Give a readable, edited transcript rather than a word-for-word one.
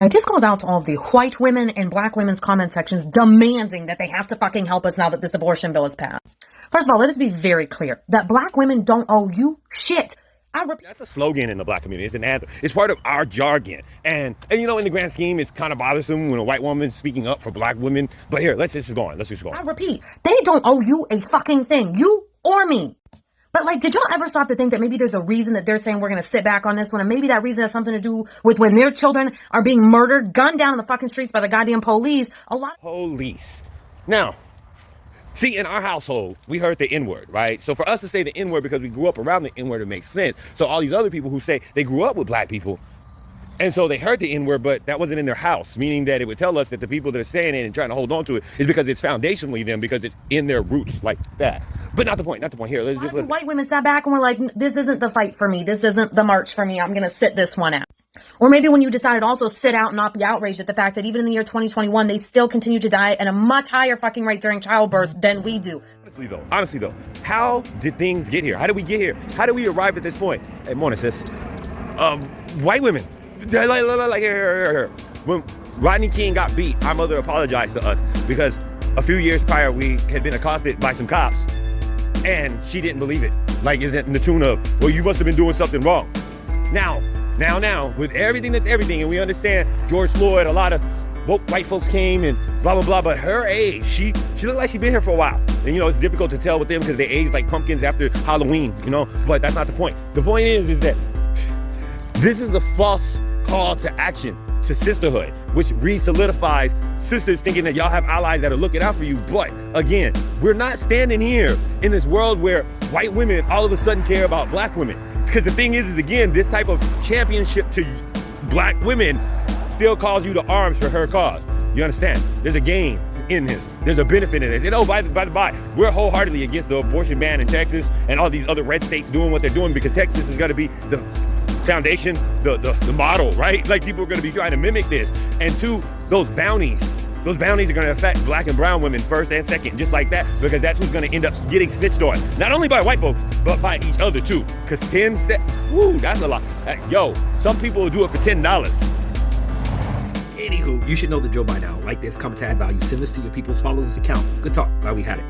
This goes out to all of the white women and black women's comment sections demanding that they have to fucking help us now that this abortion bill is passed. First of all, let us be very clear that black women don't owe you shit. That's a slogan in the black community. It's an anthem. It's part of our jargon. And you know, in the grand scheme, it's kind of bothersome when a white woman's speaking up for black women. But here, let's just go on. I repeat, they don't owe you a fucking thing. You or me. But like, did y'all ever stop to think that maybe there's a reason that they're saying we're going to sit back on this one? And maybe that reason has something to do with when their children are being murdered, gunned down in the fucking streets by the goddamn police. Police. Now, see, in our household, we heard the N-word, right? So for us to say the N-word because we grew up around the N-word, it makes sense. So all these other people who say they grew up with black people, and so they heard the N-word, but that wasn't in their house, meaning that it would tell us that the people that are saying it and trying to hold on to it is because it's foundationally them, because it's in their roots like that. But not the point. Here, let's just listen. White women sat back and were like, this isn't the fight for me. This isn't the march for me. I'm going to sit this one out. Or maybe when you decided also sit out and not be outraged at the fact that even in the year 2021, they still continue to die at a much higher fucking rate during childbirth than we do. Honestly though, how did things get here? How did we get here? How did we arrive at this point? Hey, morning, sis. White women. Here. When Rodney King got beat, our mother apologized to us because a few years prior we had been accosted by some cops and she didn't believe it. Like, is it in the tune of, well, you must have been doing something wrong. Now, with everything that's everything, and we understand George Floyd, a lot of woke white folks came and blah, blah, blah, but her age, she looked like she'd been here for a while. And, you know, it's difficult to tell with them because they age like pumpkins after Halloween, you know, but that's not the point. The point is that this is a false call to action to sisterhood, which re-solidifies sisters thinking that y'all have allies that are looking out for you. But again, we're not standing here in this world where white women all of a sudden care about black women. Because the thing is again, this type of championship to black women still calls you to arms for her cause. You understand? There's a gain in this. There's a benefit in this. And by the by, we're wholeheartedly against the abortion ban in Texas and all these other red states doing what they're doing, because Texas is going to be the foundation, the model, right? Like, people are going to be trying to mimic this. And two, those bounties are going to affect black and brown women first and second, just like that, because that's who's going to end up getting snitched on, not only by white folks but by each other too. Because 10 steps, woo, that's a lot. Yo, some people will do it for $10. Anywho, you should know the drill by now. Like this, comment to add value, send this to your peoples, follow this account. Good talk. Glad we had it.